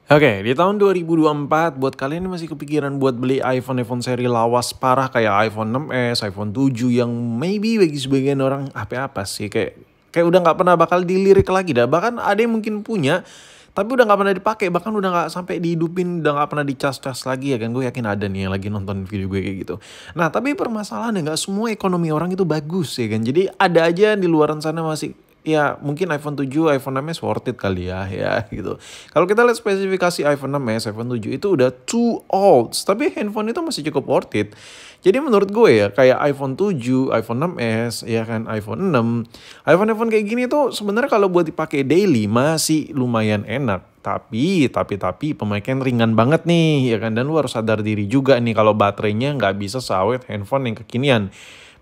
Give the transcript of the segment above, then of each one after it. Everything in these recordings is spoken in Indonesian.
Oke, di tahun 2024 buat kalian yang masih kepikiran buat beli iPhone seri lawas parah kayak iPhone 6s, iPhone 7 yang maybe bagi sebagian orang apa sih kayak udah nggak pernah bakal dilirik lagi dah. Bahkan ada yang mungkin punya tapi udah nggak pernah dipakai, bahkan udah nggak sampai dihidupin, udah nggak pernah dicas-cas lagi ya kan. Gue yakin ada nih yang lagi nonton video gue kayak gitu. Nah, tapi permasalahannya nggak semua ekonomi orang itu bagus ya kan. Jadi ada aja di luaran sana masih ya mungkin iPhone 7, iPhone 6s worth it kali ya gitu. Kalau kita lihat spesifikasi iPhone 6s, iPhone 7 itu udah too old, tapi handphone itu masih cukup worth it. Jadi menurut gue ya kayak iPhone 7, iPhone 6s, ya kan iPhone 6, iPhone kayak gini tuh sebenarnya kalau buat dipakai daily masih lumayan enak. Tapi pemakaian ringan banget nih ya kan, dan lu harus sadar diri juga nih kalau baterainya nggak bisa seawet handphone yang kekinian.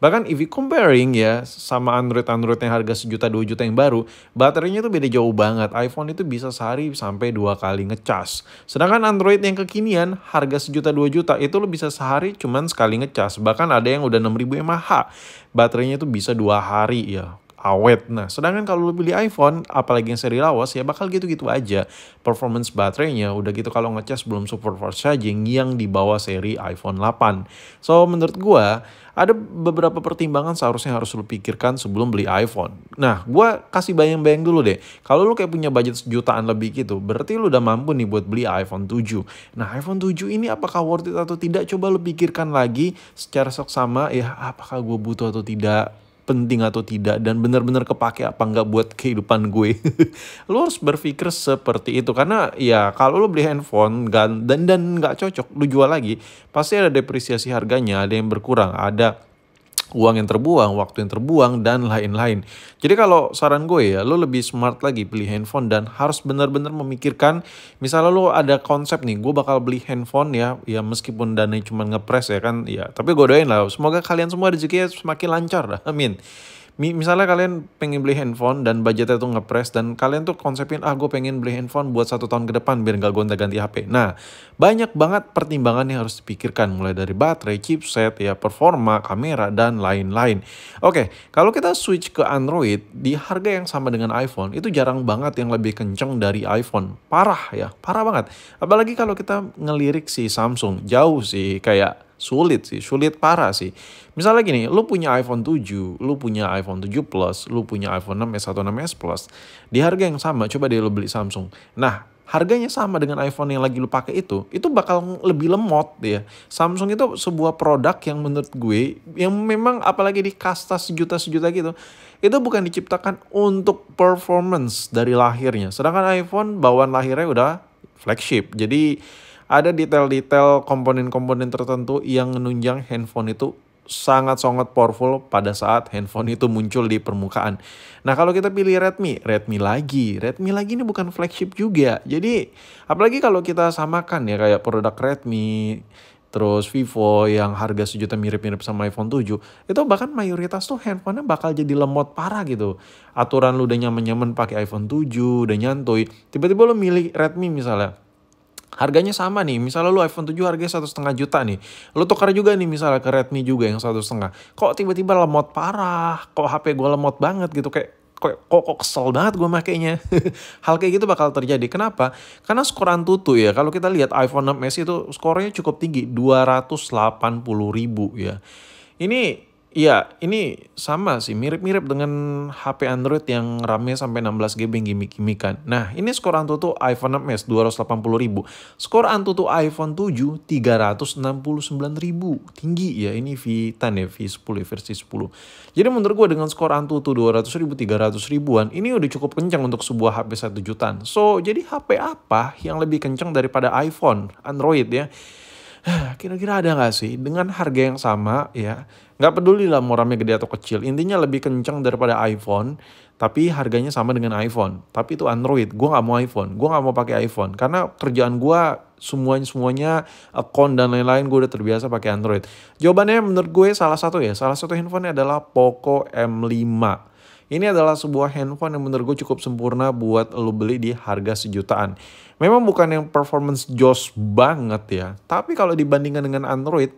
Bahkan if you comparing ya sama Android yang harga sejuta 2 juta yang baru, baterainya tuh beda jauh banget. iPhone itu bisa sehari sampai 2 kali ngecas. Sedangkan Android yang kekinian harga sejuta 2 juta itu lo bisa sehari cuman sekali ngecas. Bahkan ada yang udah 6000 mAh. Baterainya tuh bisa 2 hari ya awet. Nah, sedangkan kalau lo pilih iPhone, apalagi yang seri lawas ya bakal gitu-gitu aja. Performance baterainya udah gitu kalau ngecas belum support fast charging yang di bawah seri iPhone 8. So, menurut gua ada beberapa pertimbangan seharusnya harus lu pikirkan sebelum beli iPhone. Nah, gua kasih bayang-bayang dulu deh. Kalau lu kayak punya budget sejutaan lebih gitu, berarti lu udah mampu nih buat beli iPhone 7. Nah, iPhone 7 ini apakah worth it atau tidak? Coba lu pikirkan lagi secara seksama ya, apakah gue butuh atau tidak, penting atau tidak, dan benar-benar kepake apa enggak buat kehidupan gue. Lu harus berpikir seperti itu karena ya kalau lu beli handphone dan nggak cocok lu jual lagi, pasti ada depresiasi harganya, ada yang berkurang, ada uang yang terbuang, waktu yang terbuang, dan lain-lain. Jadi kalau saran gue ya, lo lebih smart lagi beli handphone dan harus benar-benar memikirkan, misalnya lo ada konsep nih, gue bakal beli handphone ya meskipun dananya cuma ngepres ya kan, ya tapi gue doain lah, semoga kalian semua rezekinya semakin lancar dah, amin. Misalnya kalian pengen beli handphone dan budgetnya tuh ngepres dan kalian tuh konsepin gue pengen beli handphone buat 1 tahun ke depan biar gak gonta-ganti HP. Nah, banyak banget pertimbangan yang harus dipikirkan mulai dari baterai, chipset, ya performa, kamera, dan lain-lain. Oke, kalau kita switch ke Android di harga yang sama dengan iPhone itu jarang banget yang lebih kenceng dari iPhone. Parah ya, parah banget. Apalagi kalau kita ngelirik si Samsung, jauh sih kayak sulit parah sih. Misalnya gini, lu punya iPhone 7, lu punya iPhone 7 Plus, lu punya iPhone 6s atau 6s Plus, di harga yang sama, coba deh lu beli Samsung. Nah, harganya sama dengan iPhone yang lagi lu pakai itu bakal lebih lemot ya. Samsung itu sebuah produk yang menurut gue, yang memang apalagi di kasta sejuta-sejuta gitu, itu bukan diciptakan untuk performance dari lahirnya. Sedangkan iPhone bawaan lahirnya udah flagship. Jadi ada detail-detail komponen-komponen tertentu yang menunjang handphone itu sangat-sangat powerful pada saat handphone itu muncul di permukaan. Nah, kalau kita pilih Redmi lagi ini bukan flagship juga. Jadi, apalagi kalau kita samakan ya kayak produk Redmi, terus Vivo yang harga sejuta mirip-mirip sama iPhone 7, itu bahkan mayoritas tuh handphonenya bakal jadi lemot parah gitu. Aturan lu udah nyaman-nyaman pakai iPhone 7, udah nyantuy, tiba-tiba lu milih Redmi misalnya. Harganya sama nih, misalnya lu iPhone 7 harganya 1,5 juta nih. Lu tukar juga nih misalnya ke Redmi juga yang 1,5. Kok tiba-tiba lemot parah, kok HP gue lemot banget gitu, kayak kok kesel banget gue makainya. Hal kayak gitu bakal terjadi. Kenapa? Karena skor Antutu ya, kalau kita lihat iPhone 6s itu skornya cukup tinggi, 280.000 ya. Ini sama sih, mirip-mirip dengan HP Android yang RAM-nya sampai 16 GB yang gimmick-gimmickan. Nah, ini skor Antutu iPhone 6s 280.000. Skor Antutu iPhone 7 369.000. Tinggi ya, ini V10 ya, V10 ya, versi 10. Jadi menurut gue dengan skor Antutu 200.000, 300.000-an, ini udah cukup kencang untuk sebuah HP 1 jutaan. So, jadi HP apa yang lebih kencang daripada iPhone, Android ya? Kira-kira ada nggak sih dengan harga yang sama ya, nggak peduli lah mau RAM-nya gede atau kecil, intinya lebih kenceng daripada iPhone tapi harganya sama dengan iPhone, tapi itu Android. Gue nggak mau iPhone, gue nggak mau pakai iPhone karena kerjaan gue semuanya account dan lain-lain gue udah terbiasa pakai Android. Jawabannya menurut gue salah satu handphone adalah Poco M5. Ini adalah sebuah handphone yang menurut gue cukup sempurna buat lo beli di harga sejutaan. Memang bukan yang performance jos banget ya, tapi kalau dibandingkan dengan Android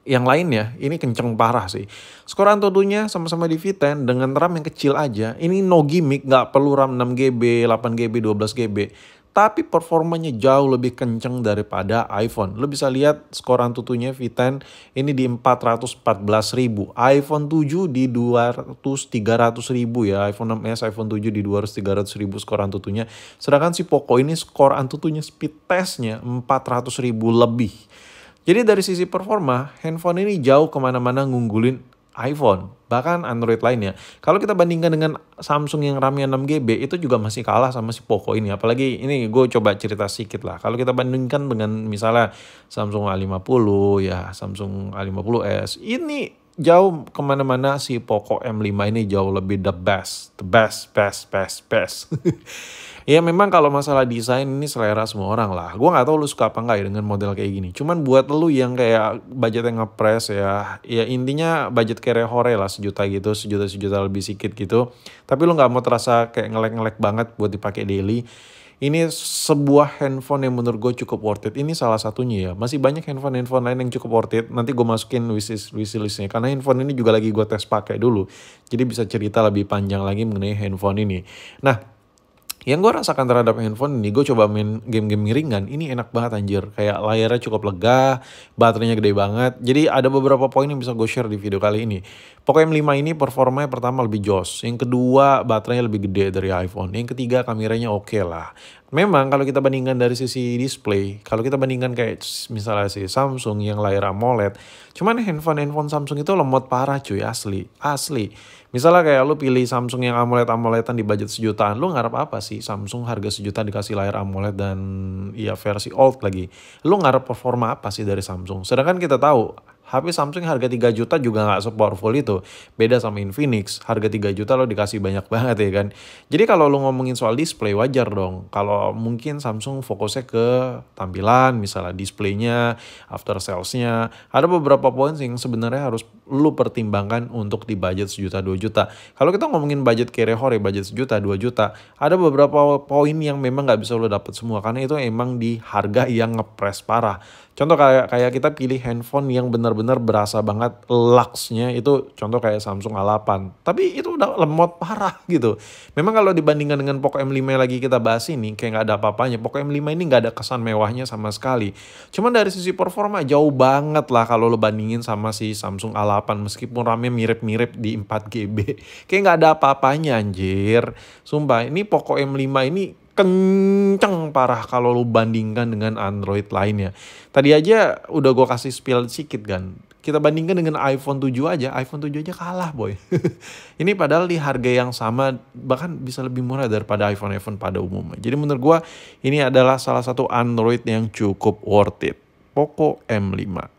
yang lainnya, ini kenceng parah sih. Skor Antutunya sama-sama di V10 dengan RAM yang kecil aja. Ini no gimmick, nggak perlu RAM 6 GB, 8 GB, 12 GB. tapi performanya jauh lebih kenceng daripada iPhone. Lo bisa lihat skor Antutunya V10 ini di 414.000, iPhone 7 di 200-300.000 ya, iPhone 6s, iPhone 7 di 200-300.000 skor Antutunya. Sedangkan si Poco ini skor Antutunya speed testnya 400.000 lebih. Jadi dari sisi performa, handphone ini jauh kemana-mana ngunggulin iPhone, bahkan Android lainnya. Kalau kita bandingkan dengan Samsung yang RAM-nya 6GB, itu juga masih kalah sama si Poco ini. Apalagi ini gue coba cerita sedikit lah. Kalau kita bandingkan dengan misalnya Samsung A50 ya, Samsung A50s, ini jauh kemana-mana si Poco M5 ini jauh lebih the best. The best, best, best, best. Ya memang kalau masalah desain ini selera semua orang lah. Gua nggak tahu lu suka apa nggak ya dengan model kayak gini. Cuman buat lu yang kayak budget yang ngepres ya intinya budget kere-hore lah, sejuta gitu, sejuta lebih sedikit gitu. Tapi lu nggak mau terasa kayak ngelek-ngelek banget buat dipakai daily. Ini sebuah handphone yang menurut gue cukup worth it. Ini salah satunya ya. Masih banyak handphone lain yang cukup worth it. Nanti gue masukin wishlistnya. Karena handphone ini juga lagi gue tes pakai dulu. Jadi bisa cerita lebih panjang lagi mengenai handphone ini. Nah, yang gue rasakan terhadap handphone ini, gue coba main game-game ringan, ini enak banget anjir. Kayak layarnya cukup lega, baterainya gede banget. Jadi ada beberapa poin yang bisa gue share di video kali ini. Poco M5 ini performanya pertama lebih jos. Yang kedua baterainya lebih gede dari iPhone. Yang ketiga kameranya oke lah. Memang kalau kita bandingkan dari sisi display, kalau kita bandingkan kayak misalnya si Samsung yang layar AMOLED, cuman handphone Samsung itu lemot parah cuy, asli. Misalnya kayak lu pilih Samsung yang AMOLED-AMOLEDan di budget sejutaan, lu ngarep apa sih Samsung harga sejuta dikasih layar AMOLED dan ya versi old lagi. Lu ngarep performa apa sih dari Samsung? Sedangkan kita tahu HP Samsung harga 3 juta juga nggak se-powerful itu. Beda sama Infinix, harga 3 juta lo dikasih banyak banget ya kan. Jadi kalau lo ngomongin soal display wajar dong. Kalau mungkin Samsung fokusnya ke tampilan, misalnya displaynya, after salesnya. Ada beberapa poin yang sebenarnya harus lo pertimbangkan untuk di budget sejuta 2 juta. Kalau kita ngomongin budget kere-hore, budget sejuta 2 juta, ada beberapa poin yang memang nggak bisa lo dapet semua. Karena itu emang di harga yang ngepres parah. Contoh kayak kita pilih handphone yang benar-benar berasa banget luxnya itu contoh kayak Samsung A8. Tapi itu udah lemot parah gitu. Memang kalau dibandingkan dengan Poco M5 lagi kita bahas ini kayak nggak ada apa-apanya. Poco M5 ini nggak ada kesan mewahnya sama sekali. Cuman dari sisi performa jauh banget lah kalau lo bandingin sama si Samsung A8 meskipun RAM-nya mirip-mirip di 4GB. Kayak nggak ada apa-apanya anjir. Sumpah ini Poco M5 ini kenceng parah kalau lu bandingkan dengan Android lainnya. Tadi aja udah gue kasih spill sedikit kan. Kita bandingkan dengan iPhone 7 aja, iPhone 7 aja kalah boy. Ini padahal di harga yang sama, bahkan bisa lebih murah daripada iPhone pada umumnya. Jadi menurut gue ini adalah salah satu Android yang cukup worth it. Poco M5.